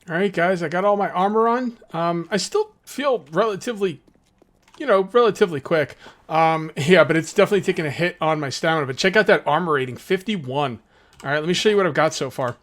All right, guys, I got all my armor on. I still feel relatively, relatively quick. Yeah, but it's definitely taking a hit on my stamina. But check out that armor rating, 51. All right, let me show you what I've got so far.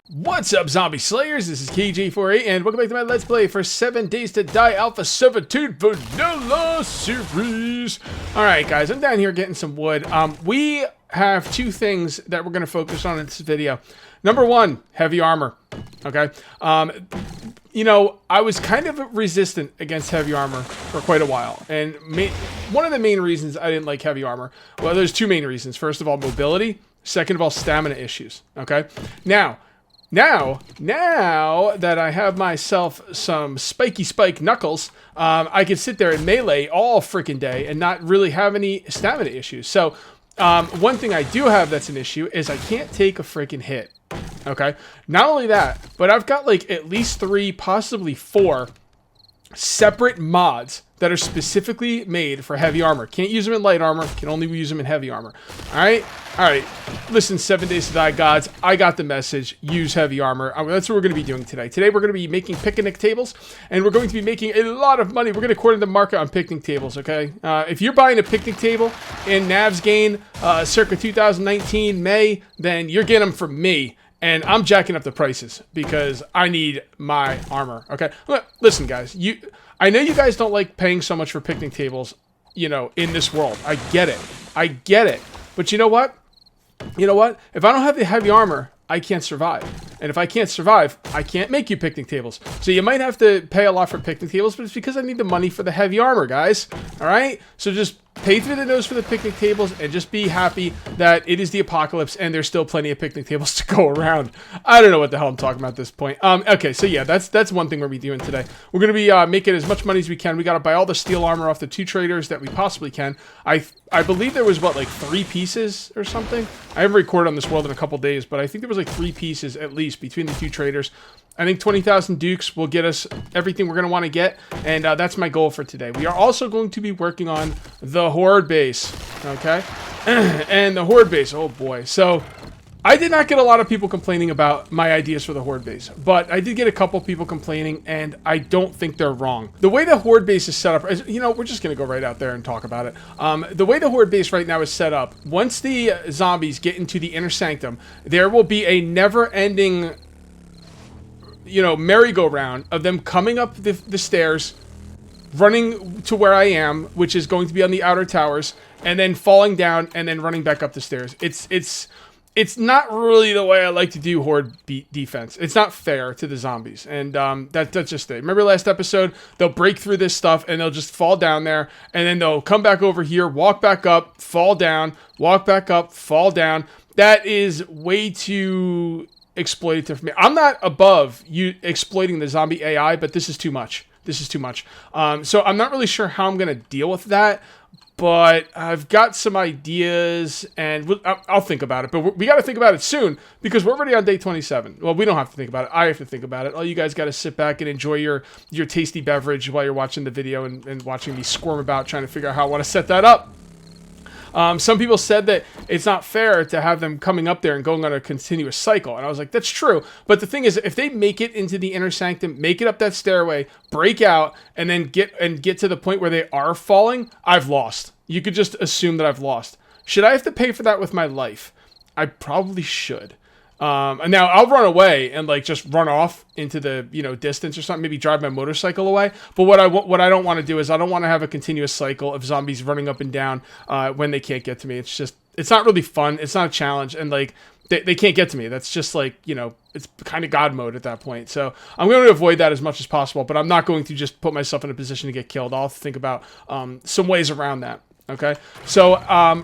What's up, Zombie Slayers? This is KJ48, and welcome back to my Let's Play for 7 Days to Die Alpha 17 Vanilla Series. Alright, guys, I'm down here getting some wood. We have two things that we're going to focus on in this video. Number one, heavy armor. Okay? I was kind of resistant against heavy armor for quite a while. And one of the main reasons I didn't like heavy armor, well, there's two main reasons. First of all, mobility. Second of all, stamina issues. Okay? Now that I have myself some spiky spike knuckles, I can sit there and melee all freaking day and not really have any stamina issues. So, one thing I do have that's an issue is I can't take a freaking hit. Okay? Not only that, but I've got like at least 3, possibly 4 separate mods that are specifically made for heavy armor. Can't use them in light armor, can only use them in heavy armor. Alright? Alright. Listen, 7 Days to Die gods, I got the message. Use heavy armor. That's what we're going to be doing today. Today we're going to be making picnic tables, and we're going to be making a lot of money. We're going to corner the market on picnic tables, okay? If you're buying a picnic table in Navezgane, circa 2019 May, then you're getting them from me. And I'm jacking up the prices because I need my armor, okay? Listen, guys, I know you guys don't like paying so much for picnic tables, in this world. I get it. But you know what? If I don't have the heavy armor, I can't survive. And if I can't survive, I can't make you picnic tables. So you might have to pay a lot for picnic tables, but it's because I need the money for the heavy armor, guys. All right? So just pay through the nose for the picnic tables and just be happy that it is the apocalypse and there's still plenty of picnic tables to go around. I don't know what the hell I'm talking about at this point. Okay, so yeah, that's one thing we're going to be doing today. We're going to be making as much money as we can. We got to buy all the steel armor off the 2 traders that we possibly can. I believe there was, like 3 pieces or something? I haven't recorded on this world in a couple days, but I think there was like 3 pieces at least between the 2 traders. I think 20,000 dukes will get us everything we're going to want to get, and that's my goal for today. We are also going to be working on the horde base, okay? And the horde base, oh boy. So, I did not get a lot of people complaining about my ideas for the horde base, but I did get a couple people complaining, and I don't think they're wrong. The way the horde base is set up, we're just going to go right out there and talk about it. The way the horde base right now is set up, once the zombies get into the inner sanctum, there will be a never-ending merry-go-round of them coming up the stairs, running to where I am, which is going to be on the outer towers, and then falling down and then running back up the stairs. It's not really the way I like to do horde defense. It's not fair to the zombies, and that's just it. Remember last episode? They'll break through this stuff, and they'll just fall down there, and then they'll come back over here, walk back up, fall down, walk back up, fall down. That is way too exploitative for me. I'm not above you exploiting the zombie AI, but this is too much. So I'm not really sure how I'm going to deal with that, but I've got some ideas, and I'll think about it. But we got to think about it soon, because we're already on day 27. Well, we don't have to think about it. I have to think about it. All you guys got to sit back and enjoy your tasty beverage while you're watching the video and watching me squirm about trying to figure out how I want to set that up. Some people said that it's not fair to have them coming up there and going on a continuous cycle. And I was like, that's true. But the thing is, if they make it into the inner sanctum, make it up that stairway, break out, and then get to the point where they are falling, I've lost. You could just assume that I've lost. Should I have to pay for that with my life? I probably should. And now I'll run away and just run off into the distance or something, maybe drive my motorcycle away. But what I don't want to do is I don't want to have a continuous cycle of zombies running up and down when they can't get to me. It's not really fun. It's not a challenge, and they can't get to me. That's just it's kind of God mode at that point. So I'm going to avoid that as much as possible, but I'm not going to just put myself in a position to get killed. I'll think about some ways around that. Okay, so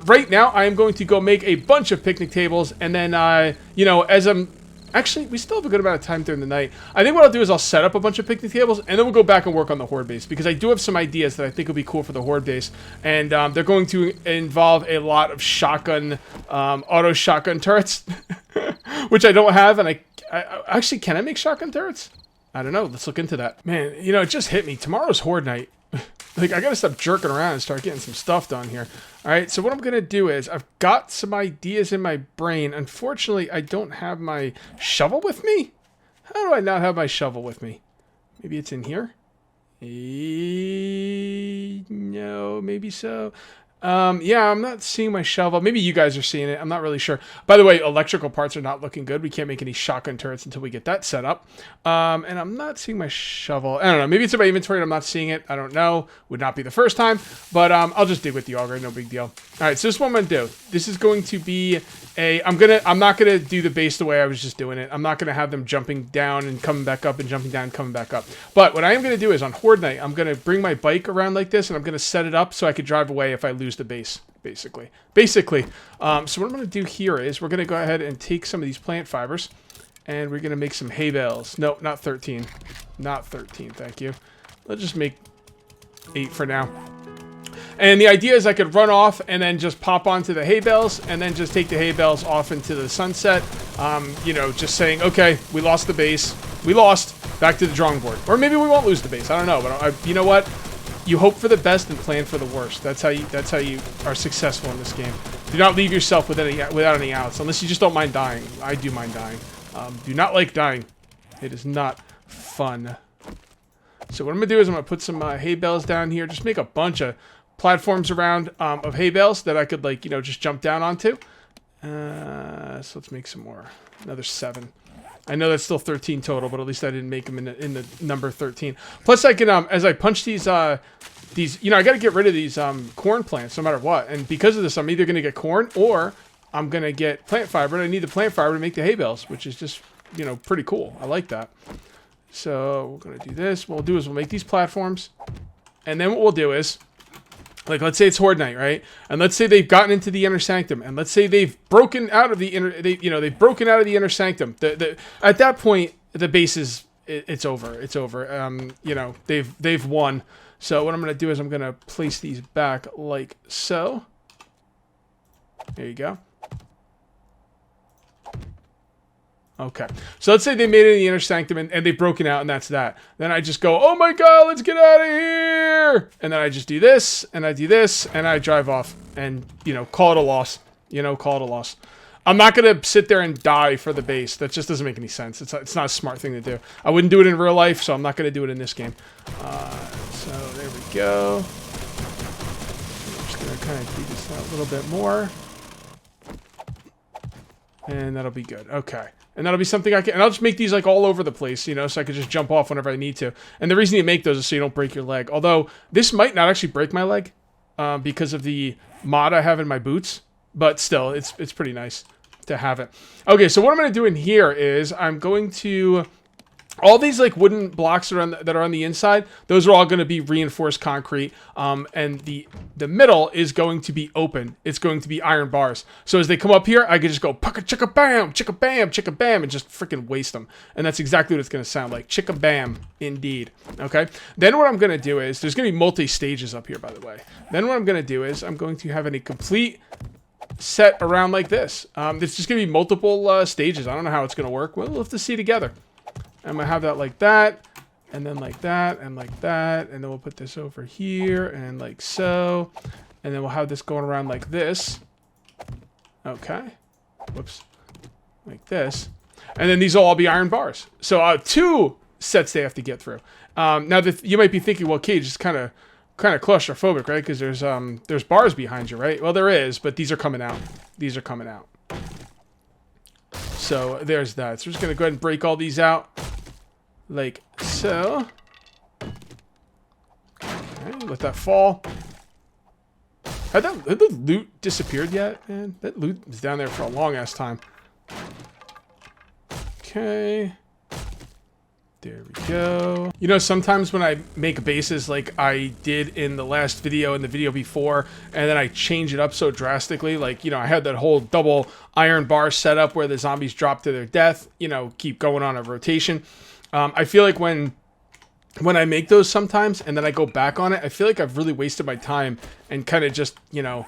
right now I am going to go make a bunch of picnic tables, and then, as I'm... Actually, we still have a good amount of time during the night. I think what I'll do is I'll set up a bunch of picnic tables, and then we'll go back and work on the horde base, because I do have some ideas that I think will be cool for the horde base, and they're going to involve a lot of shotgun, auto shotgun turrets, which I don't have, and I actually, can I make shotgun turrets? I don't know. Let's look into that. Man, it just hit me. Tomorrow's horde night. I gotta stop jerking around and start getting some stuff done here. All right, so what I'm going to do is I've got some ideas in my brain. Unfortunately, I don't have my shovel with me. How do I not have my shovel with me? Maybe it's in here? No, maybe so. Yeah, I'm not seeing my shovel. Maybe you guys are seeing it. I'm not really sure. By the way, electrical parts are not looking good. We can't make any shotgun turrets until we get that set up. And I'm not seeing my shovel. I don't know. Maybe it's in my inventory and I'm not seeing it. I don't know. Would not be the first time. But I'll just dig with the auger. No big deal. All right, so this is what I'm going to do. This is going to be I'm not going to do the base the way I was just doing it. I'm not going to have them jumping down and coming back up and jumping down and coming back up. But what I am going to do is on Horde Night, I'm going to bring my bike around like this and I'm going to set it up so I could drive away if I lose the base, basically. So what I'm going to do here is we're going to go ahead and take some of these plant fibers and we're going to make some hay bales. No, not 13. Not 13, thank you. Let's just make 8 for now. And the idea is I could run off and then just pop onto the hay bales and then just take the hay bales off into the sunset. You know, just saying, okay, we lost the base. We lost. Back to the drawing board. Or maybe we won't lose the base. I don't know. But you know what? You hope for the best and plan for the worst. That's how you are successful in this game. Do not leave yourself without any outs, unless you just don't mind dying. I do mind dying. Do not like dying. It is not fun. So what I'm going to do is I'm going to put some hay bales down here. Just make a bunch of platforms around of hay bales that I could, like, you know, just jump down onto. So let's make some more. Another 7. I know that's still 13 total, but at least I didn't make them in the number 13. Plus, I can as I punch these, you know, I got to get rid of these corn plants no matter what. And because of this, I'm either going to get corn or I'm going to get plant fiber. And I need the plant fiber to make the hay bales, which is just, you know, pretty cool. I like that. So we're going to do this. What we'll do is we'll make these platforms. And then what we'll do is, like, let's say it's Horde Night, right? And let's say they've gotten into the inner sanctum, and let's say they've broken out of the inner, they've broken out of the inner sanctum. At that point, the base is it's over. It's over. You know, they've won. So what I'm gonna do is I'm gonna place these back like so. There you go. Okay, so let's say they made it in the inner sanctum and they've broken out and that's that. Then I just go, oh my god, let's get out of here! And then I just do this, and I do this, and I drive off. And, you know, call it a loss. You know, call it a loss. I'm not going to sit there and die for the base. That just doesn't make any sense. It's not a smart thing to do. I wouldn't do it in real life, so I'm not going to do it in this game. So there we go. I'm just going to kind of do this out a little bit more. And that'll be good. Okay. And that'll be something I can... And I'll just make these, like, all over the place, you know, so I can just jump off whenever I need to. And the reason you make those is so you don't break your leg. Although, this might not actually break my leg because of the mod I have in my boots. But still, it's pretty nice to have it. Okay, so what I'm going to do in here is I'm going to... All these, like, wooden blocks that are on the inside, those are all going to be reinforced concrete. And the middle is going to be open. It's going to be iron bars. So as they come up here, I can just go pucka chicka bam, chicka bam, chicka bam, and just freaking waste them. And that's exactly what it's going to sound like. Chicka bam, indeed. Okay? Then what I'm going to do is, there's going to be multi-stages up here, by the way. Then what I'm going to do is, I'm going to have a complete set around like this. There's just going to be multiple stages. I don't know how it's going to work. We'll have to see together. I'm going to have that like that, and then like that, and like that, and then we'll put this over here, and like so, and then we'll have this going around like this. Okay. Whoops. Like this. And then these will all be iron bars. So 2 sets they have to get through. Now, you might be thinking, well, Cage is kind of claustrophobic, right? Because there's bars behind you, right? Well, there is, but these are coming out. These are coming out. So there's that. So we're just going to go ahead and break all these out. Like so. Okay, let that fall. Had the loot disappeared yet, man? That loot was down there for a long ass time. Okay. There we go. You know, sometimes when I make bases like I did in the last video and the video before, and then I change it up so drastically, like, you know, I had that whole double iron bar setup where the zombies drop to their death, you know, keep going on a rotation. I feel like when I make those sometimes and then I go back on it, I feel like I've really wasted my time and kind of just, you know,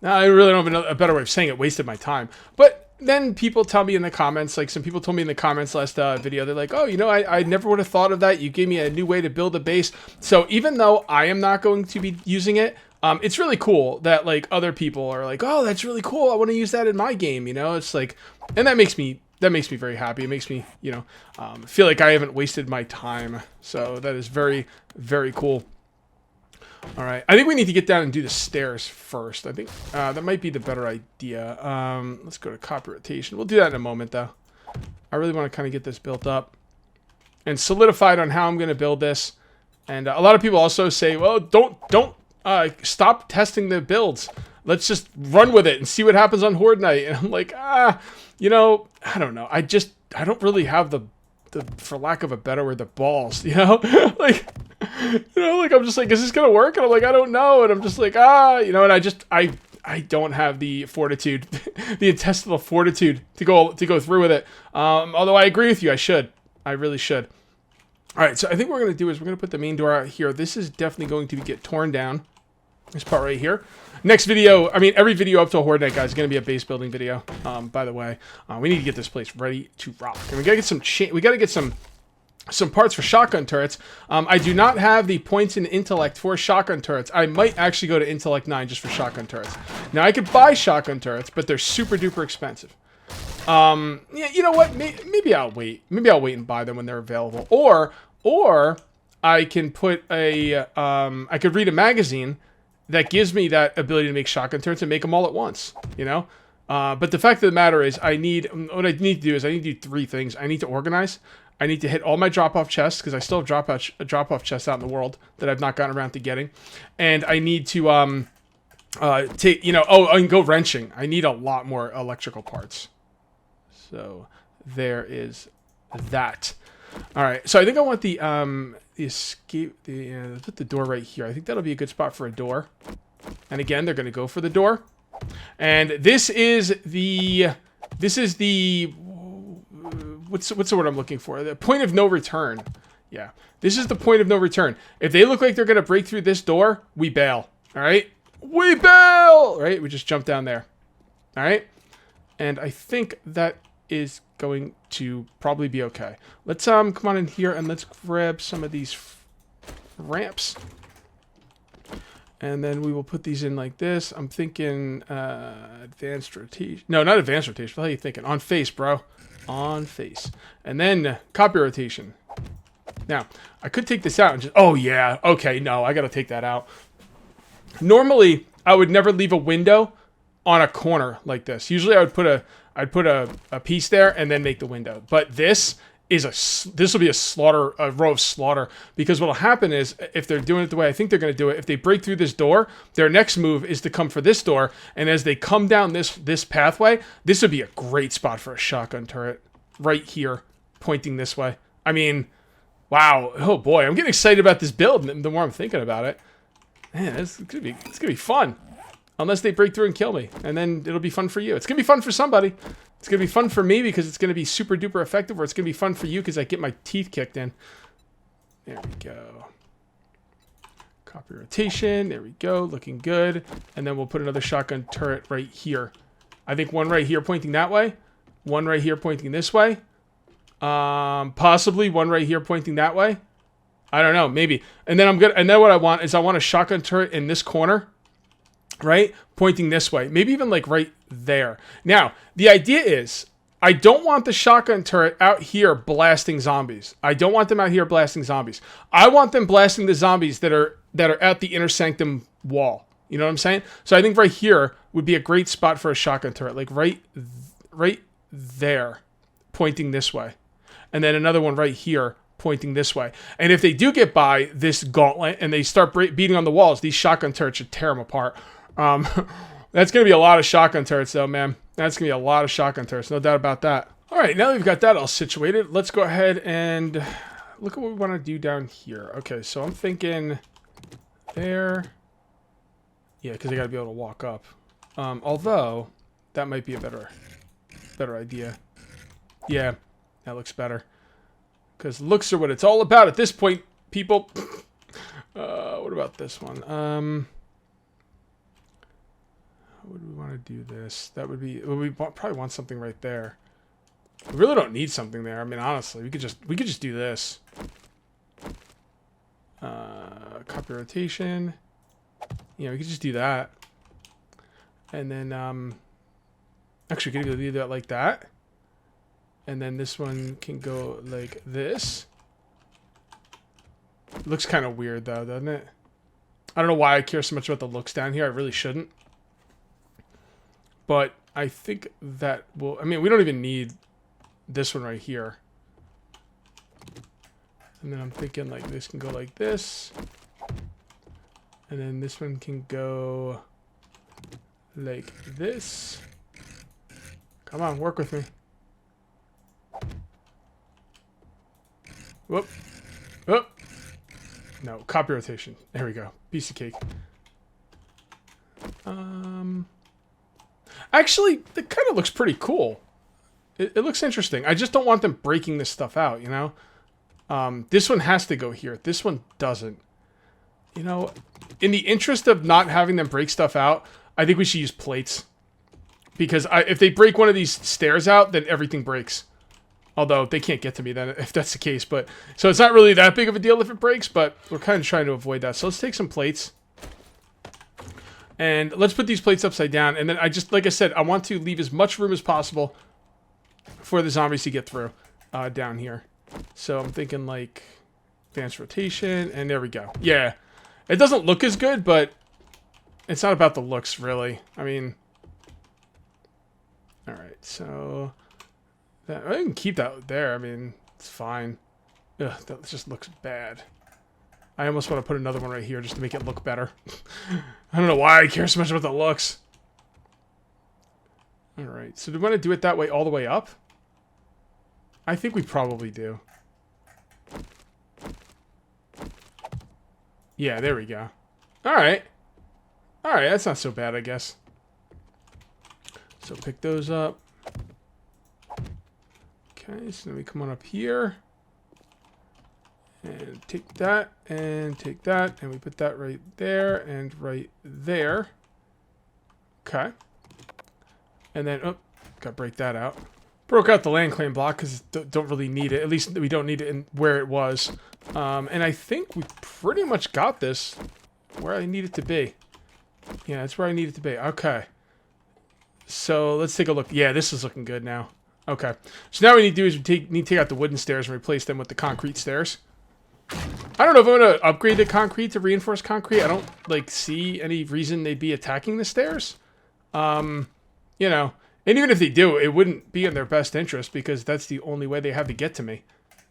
I really don't have a better way of saying it, wasted my time. But then people tell me in the comments, like some people told me in the comments last video, they're like, oh, you know, I never would have thought of that. You gave me a new way to build a base. So even though I am not going to be using it, it's really cool that like other people are like, oh, that's really cool. I want to use that in my game. You know, it's like, and that makes me very happy. It makes me, you know, feel like I haven't wasted my time. So that is very, very cool. All right, I think we need to get down and do the stairs first. I think that might be the better idea. Let's go to copy rotation. We'll do that in a moment, though. I really want to kind of get this built up and solidified on how I'm going to build this. And a lot of people also say, well, don't stop testing the builds. Let's just run with it and see what happens on Horde Night. And I'm like, you know, I don't know. I don't really have the for lack of a better word, the balls, you know, like, you know, like I'm just like, is this gonna work? And I'm like, I don't know. And I'm just like, you know, and I don't have the fortitude, the intestinal fortitude to go through with it. Although I agree with you, I really should. All right, so I think what we're going to do is we're going to put the main door out here. This is definitely going to get torn down. This part right here. Next video, I mean, every video up to a Horde Night, guys, is going to be a base building video. By the way, we need to get this place ready to rock. And we got to get some parts for shotgun turrets. I do not have the points in intellect for shotgun turrets. I might actually go to intellect 9 just for shotgun turrets. Now, I could buy shotgun turrets, but they're super duper expensive. Yeah, you know what? Maybe I'll wait. Maybe I'll wait and buy them when they're available. Or I can put a, I could read a magazine that gives me that ability to make shotgun turrets and make them all at once, you know? But the fact of the matter is what I need to do is I need to do 3 things. I need to organize. I need to hit all my drop-off chests because I still have drop-off chests out in the world that I've not gotten around to getting. And I need to, take, you know, I can go wrenching. I need a lot more electrical parts. So there is that. All right, so I think I want the escape. Let's put the door right here. I think that'll be a good spot for a door. And again, they're going to go for the door. And this is the what's the word I'm looking for? The point of no return. Yeah, this is the point of no return. If they look like they're going to break through this door, we bail. All right, we bail. All right, we just jump down there. All right, and I think that is going to probably be okay. Let's come on in here and let's grab some of these ramps. And then we will put these in like this. I'm thinking advanced rotation. No, not advanced rotation. What are you thinking? On face, bro. On face. And then copy rotation. Now, I could take this out and just... Oh, yeah. Okay, no, I got to take that out. Normally, I would never leave a window on a corner like this. Usually, I would put a piece there and then make the window. But this will be a row of slaughter, because what'll happen is if they're doing it the way I think they're going to do it, if they break through this door, their next move is to come for this door, and as they come down this pathway, this would be a great spot for a shotgun turret right here, pointing this way. I mean, wow, oh boy, I'm getting excited about this build the more I'm thinking about it. Man, it's gonna be fun. Unless they break through and kill me. And then it'll be fun for you. It's going to be fun for somebody. It's going to be fun for me because it's going to be super duper effective. Or it's going to be fun for you because I get my teeth kicked in. There we go. Copy rotation. There we go. Looking good. And then we'll put another shotgun turret right here. I think one right here pointing that way. One right here pointing this way. Possibly one right here pointing that way. I don't know. Maybe. And then And then what I want is I want a shotgun turret in this corner. Right? Pointing this way. Maybe even like right there. Now, the idea is I don't want the shotgun turret out here blasting zombies. I don't want them out here blasting zombies. I want them blasting the zombies that are at the inner sanctum wall. You know what I'm saying? So I think right here would be a great spot for a shotgun turret. Like right there, pointing this way. And then another one right here, pointing this way. And if they do get by this gauntlet and they start beating on the walls, these shotgun turrets should tear them apart. That's going to be a lot of shotgun turrets, though, man. That's going to be a lot of shotgun turrets. No doubt about that. All right, now that we've got that all situated, let's go ahead and look at what we want to do down here. Okay, so I'm thinking there. Yeah, because they got to be able to walk up. Although, that might be a better idea. Yeah, that looks better. Because looks are what it's all about at this point, people. What about this one? Would we want to do this? That would be. We probably want something right there. We really don't need something there. I mean, honestly, we could just do this. Copy rotation. You know, we could just do that. And then, actually, we could do that like that. And then this one can go like this. Looks kind of weird, though, doesn't it? I don't know why I care so much about the looks down here. I really shouldn't. But I think that will... I mean, we don't even need this one right here. And then I'm thinking, like, this can go like this. And then this one can go like this. Come on, work with me. Whoop. Whoop. No, copy rotation. There we go. Piece of cake. Actually, it kind of looks pretty cool. It looks interesting. I just don't want them breaking this stuff out, you know? This one has to go here. This one doesn't. You know, in the interest of not having them break stuff out, I think we should use plates. Because if they break one of these stairs out, then everything breaks. Although, they can't get to me then, if that's the case. But so it's not really that big of a deal if it breaks, but we're kind of trying to avoid that. So let's take some plates. And let's put these plates upside down. And then I just, like I said, I want to leave as much room as possible for the zombies to get through down here. So I'm thinking like advanced rotation, and there we go. Yeah, it doesn't look as good, but it's not about the looks, really. I mean, all right, so that, I can keep that there. I mean, it's fine. Ugh, that just looks bad. I almost want to put another one right here just to make it look better. I don't know why I care so much about the looks. All right, so do we want to do it that way all the way up? I think we probably do. Yeah, there we go. Alright. Alright, that's not so bad, I guess. So pick those up. Okay, so then we come on up here. And take that, and we put that right there, and right there. Okay. And then, oh, gotta break that out. Broke out the land claim block because don't really need it. At least we don't need it in where it was. And I think we pretty much got this where I need it to be. Yeah, that's where I need it to be. Okay. So let's take a look. Yeah, this is looking good now. Okay. So now what we need to do is we need to take out the wooden stairs and replace them with the concrete stairs. I don't know if I'm going to upgrade the concrete to reinforced concrete. I don't, like, see any reason they'd be attacking the stairs. You know, and even if they do, it wouldn't be in their best interest because that's the only way they have to get to me.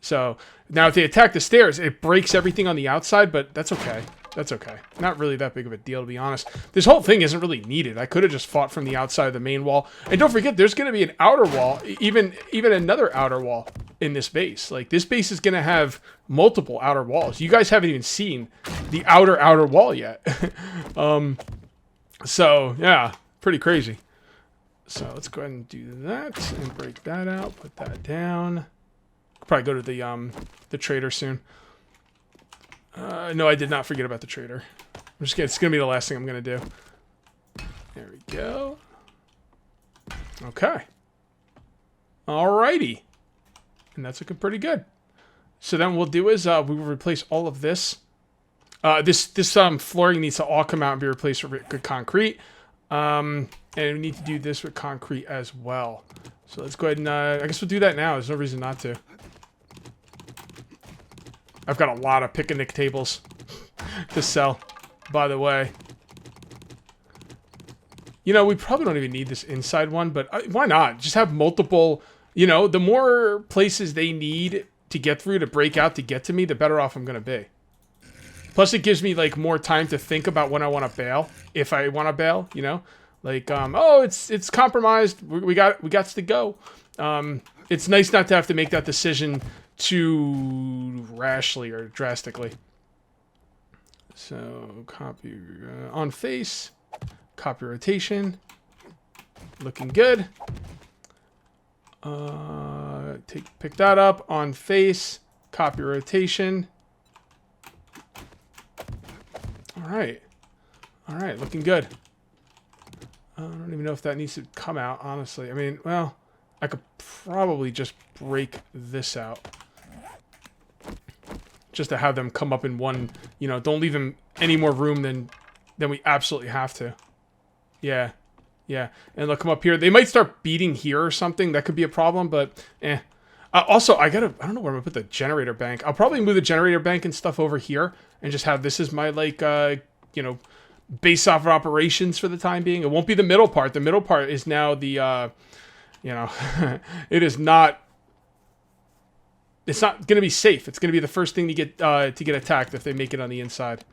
So, now if they attack the stairs, it breaks everything on the outside, but that's okay. That's okay. Not really that big of a deal, to be honest. This whole thing isn't really needed. I could have just fought from the outside of the main wall. And don't forget, there's going to be an outer wall, even another outer wall in this base. Like, this base is going to have multiple outer walls. You guys haven't even seen the outer wall yet. So, yeah, pretty crazy. So, let's go ahead and do that and break that out. Put that down. Probably go to the trader soon. No, I did not forget about the trader. I'm just kidding. It's going to be the last thing I'm going to do. There we go. Okay. Alrighty. And that's looking pretty good. So then what we'll do is we will replace all of this. This flooring needs to all come out and be replaced with good concrete. And we need to do this with concrete as well. So let's go ahead and I guess we'll do that now. There's no reason not to. I've got a lot of picnic tables to sell, by the way. You know, we probably don't even need this inside one, but why not? Just have multiple, you know, the more places they need to get through, to break out, to get to me, the better off I'm going to be. Plus, it gives me, like, more time to think about when I want to bail, if I want to bail, you know? Like, oh, it's compromised, we got to go. It's nice not to have to make that decision too rashly or drastically. So, copy on face, copy rotation, looking good. Pick that up on face, copy rotation. All right, looking good. I don't even know if that needs to come out, honestly. I mean, well, I could probably just break this out. Just to have them come up in one, you know, don't leave them any more room than then we absolutely have to. Yeah. Yeah. And they'll come up here. They might start beating here or something. That could be a problem, but eh. Also, I don't know where I'm going to put the generator bank. I'll probably move the generator bank and stuff over here and just have this as my, like, you know, base off of operations for the time being. It won't be the middle part. The middle part is now the, you know, it is not, it's not going to be safe. It's going to be the first thing to get attacked if they make it on the inside.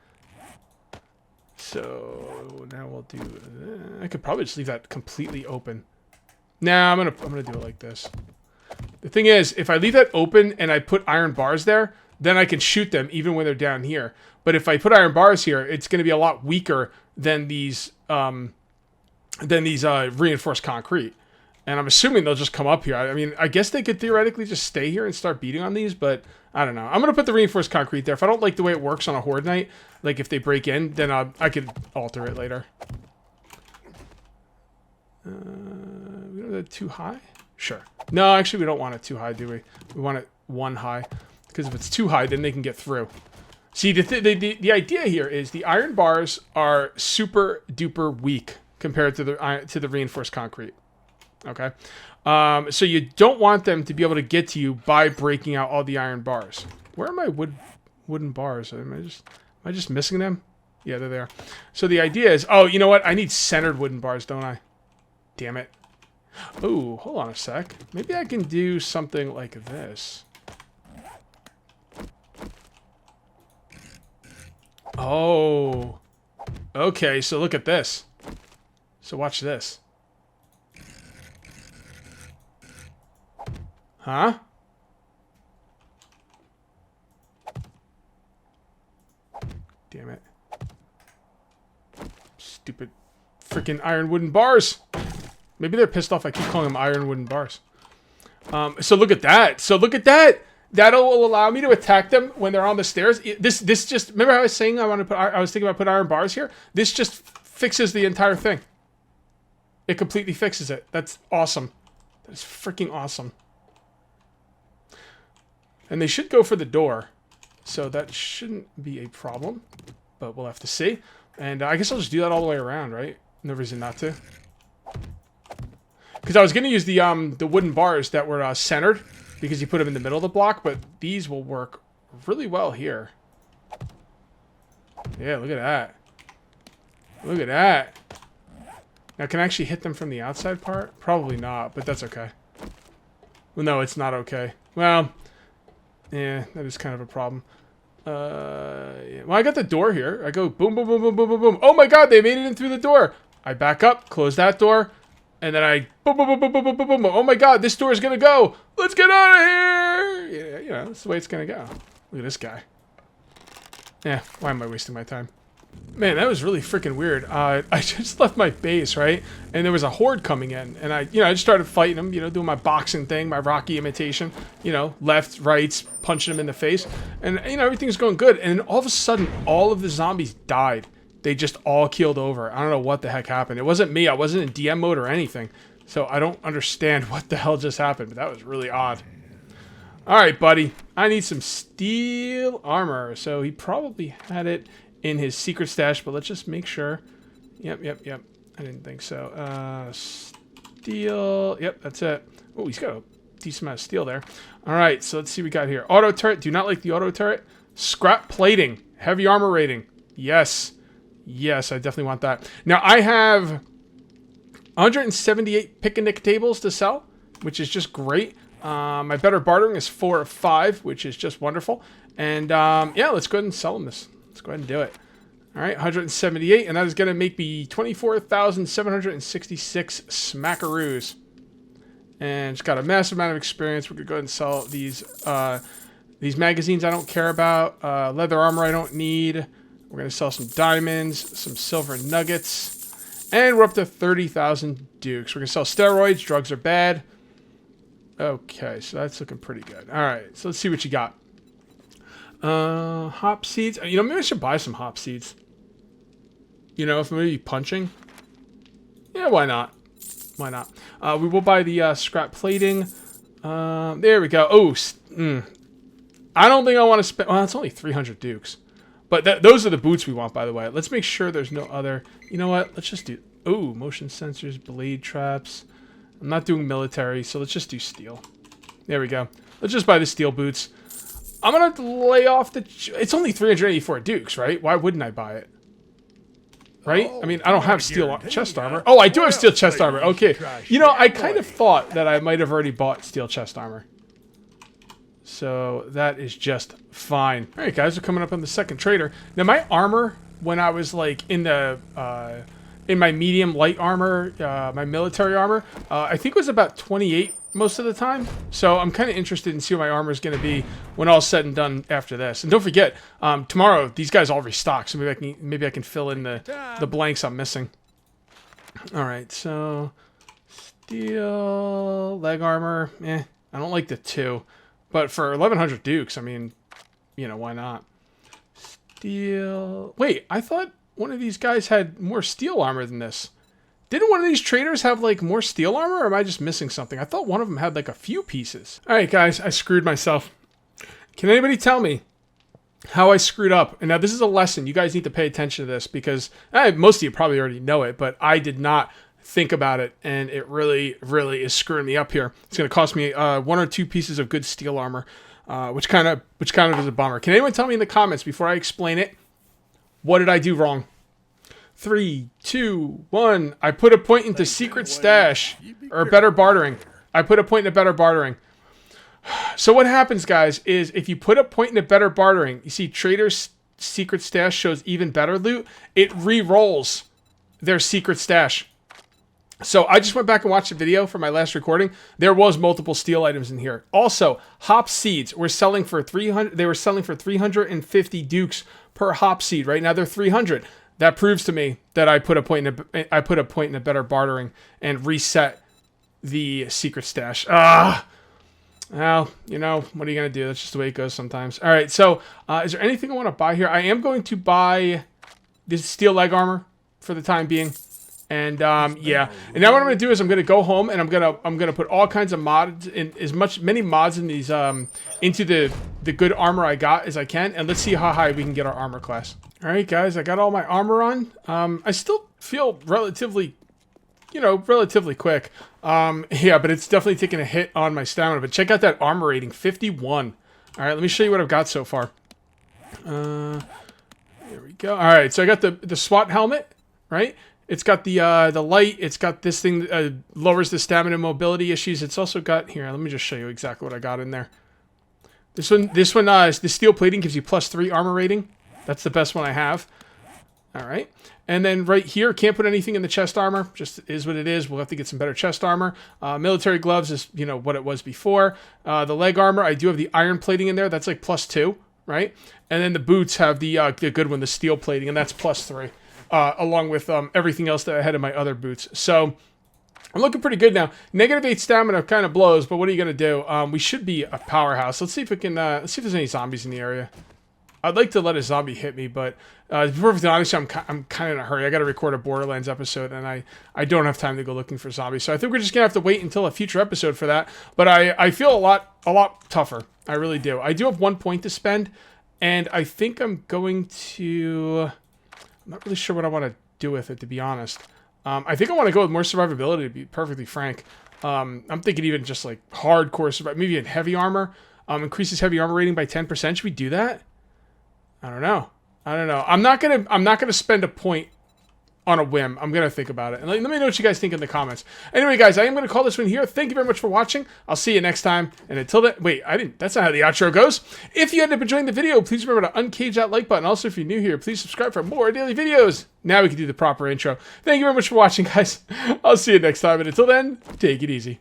So now we'll do, I could probably just leave that completely open. Nah, I'm gonna do it like this. The thing is, if I leave that open and I put iron bars there, then I can shoot them even when they're down here. But if I put iron bars here, it's going to be a lot weaker than these reinforced concrete. And I'm assuming they'll just come up here. I mean, I guess they could theoretically just stay here and start beating on these, but I don't know. I'm going to put the reinforced concrete there. If I don't like the way it works on a horde night, like if they break in, then I could alter it later. We don't have that too high? Sure. No, actually, we don't want it too high, do we? We want it 1 high. Because if it's too high, then they can get through. See, the idea here is the iron bars are super duper weak compared to the reinforced concrete. Okay? So you don't want them to be able to get to you by breaking out all the iron bars. Where are my wooden bars? Am I just missing them? Yeah, they're there. So the idea is, oh, you know what? I need centered wooden bars, don't I? Damn it. Oh, hold on a sec. Maybe I can do something like this. Oh. Okay, so look at this. So watch this. Huh? Damn it. Stupid freaking iron wooden bars. Maybe they're pissed off I keep calling them iron wooden bars. So look at that. So look at that. That'll allow me to attack them when they're on the stairs. This just, remember how I was saying I was thinking about putting iron bars here? This just fixes the entire thing. It completely fixes it. That's awesome. That's freaking awesome. And they should go for the door. So that shouldn't be a problem. But we'll have to see. And I guess I'll just do that all the way around, right? No reason not to. Because I was going to use the wooden bars that were centered. Because you put them in the middle of the block. But these will work really well here. Yeah, look at that. Look at that. Now, can I actually hit them from the outside part? Probably not, but that's okay. Well, no, it's not okay. Well, yeah, that is kind of a problem. Yeah. Well, I got the door here. I go boom, boom, boom, boom, boom, boom, boom. Oh my god, they made it in through the door. I back up, close that door, and then I boom, boom, boom, boom, boom, boom, boom, boom. Oh my god, this door is going to go. Let's get out of here. Yeah, you know, that's the way it's going to go. Look at this guy. Yeah, why am I wasting my time? Man, that was really freaking weird. I just left my base, right? And there was a horde coming in. And I just started fighting them, doing my boxing thing, my Rocky imitation. Left, rights, punching them in the face. And, everything's going good. And all of a sudden, all of the zombies died. They just all keeled over. I don't know what the heck happened. It wasn't me. I wasn't in DM mode or anything. So I don't understand what the hell just happened. But that was really odd. All right, buddy. I need some steel armor. So he probably had it in his secret stash, but let's just make sure. Yep. I didn't think so. Steel. Yep, that's it. Oh, he's got a decent amount of steel there. All right, so let's see what we got here. Auto turret. Do not like the auto turret. Scrap plating. Heavy armor rating. Yes. Yes, I definitely want that. Now, I have 178 pick-and-nick tables to sell, which is just great. My better bartering is 4 of 5, which is just wonderful. And, yeah, let's go ahead and sell them this. Let's go ahead and do it. All right, 178, and that is going to make me 24,766 smackaroos. And it's got a massive amount of experience. We're going to go ahead and sell these magazines I don't care about. Leather armor I don't need. We're going to sell some diamonds, some silver nuggets. And we're up to 30,000 dukes. We're going to sell steroids. Drugs are bad. Okay, so that's looking pretty good. All right, so let's see what you got. Hop seeds. Maybe I should buy some hop seeds. If I'm maybe punching. Yeah, why not? Why not? We will buy the scrap plating. There we go. Oh, I don't think I want to spend. Well, it's only 300 dukes. But those are the boots we want, by the way. Let's make sure there's no other... You know what? Let's just do... Ooh, motion sensors, blade traps. I'm not doing military, so let's just do steel. There we go. Let's just buy the steel boots. I'm going to lay off the... It's only 384 Dukes, right? Why wouldn't I buy it? Right? I mean, I don't have steel chest armor. Oh, I do have steel chest armor. Okay. You know, I kind of thought that I might have already bought steel chest armor. So that is just fine. All right, guys, we're coming up on the second trader. Now, my armor, when I was like in the... in my medium light armor, my military armor, I think it was about 28 most of the time. So I'm kind of interested in seeing what my armor is going to be when all's said and done after this. And don't forget, tomorrow these guys all restock, so maybe I can fill in the blanks I'm missing. All right, so steel leg armor, I don't like the 2, but for 1100 Dukes, I mean, you know, why not? Steel. Wait, I thought one of these guys had more steel armor than this. Didn't one of these traders have, like, more steel armor, or am I just missing something? I thought one of them had, like, a few pieces. All right, guys, I screwed myself. Can anybody tell me how I screwed up? And now this is a lesson. You guys need to pay attention to this because most of you probably already know it, but I did not think about it, and it really, really is screwing me up here. It's going to cost me 1 or 2 pieces of good steel armor, which kind of is a bummer. Can anyone tell me in the comments before I explain it? What did I do wrong? 3, 2, 1. I put a point into secret stash or better bartering. I put a point into better bartering. So what happens, guys, is if you put a point into better bartering, you see trader's secret stash shows even better loot. It re-rolls their secret stash. So I just went back and watched the video for my last recording. There was multiple steel items in here. Also, hop seeds were selling for 300. They were selling for 350 Dukes per hop seed. Right now they're 300. That proves to me that I put a point in a better bartering and reset the secret stash. Well, you know, what are you gonna do? That's just the way it goes sometimes. All right. So, is there anything I want to buy here? I am going to buy this steel leg armor for the time being. And yeah, and now what I'm gonna do is I'm gonna go home and I'm gonna put all kinds of mods in many mods in these into the good armor I got as I can, and let's see how high we can get our armor class. All right, guys, I got all my armor on. I still feel relatively quick. Yeah, but it's definitely taking a hit on my stamina. But check out that armor rating, 51. All right, let me show you what I've got so far. There we go. All right, so I got the SWAT helmet, right? It's got the light. It's got this thing that lowers the stamina mobility issues. It's also got here. Let me just show you exactly what I got in there. This one, is the steel plating gives you +3 armor rating. That's the best one I have. All right, and then right here, can't put anything in the chest armor. Just is what it is. We'll have to get some better chest armor. Military gloves is what it was before. The leg armor, I do have the iron plating in there. That's like +2, right? And then the boots have the good one, the steel plating, and that's +3. Along with everything else that I had in my other boots. So I'm looking pretty good now. -8 stamina kind of blows, but what are you going to do? We should be a powerhouse. Let's see if we can, let's see if there's any zombies in the area. I'd like to let a zombie hit me, but to be perfectly honest, I'm kind of in a hurry. I got to record a Borderlands episode, and I don't have time to go looking for zombies. So I think we're just going to have to wait until a future episode for that. But I feel a lot tougher. I really do. I do have 1 point to spend, and I think I'm going to... I'm not really sure what I want to do with it, to be honest. I think I want to go with more survivability, to be perfectly frank. I'm thinking even just like hardcore survival, maybe in heavy armor. Increases heavy armor rating by 10%. Should we do that? I don't know. I'm not gonna spend a point on a whim. I'm gonna think about it. And let me know what you guys think in the comments. Anyway, guys, I am gonna call this one here. Thank you very much for watching. I'll see you next time. And until then, wait, that's not how the outro goes. If you end up enjoying the video, please remember to uncage that like button. Also, if you're new here, please subscribe for more daily videos. Now we can do the proper intro. Thank you very much for watching, guys. I'll see you next time. And until then, take it easy.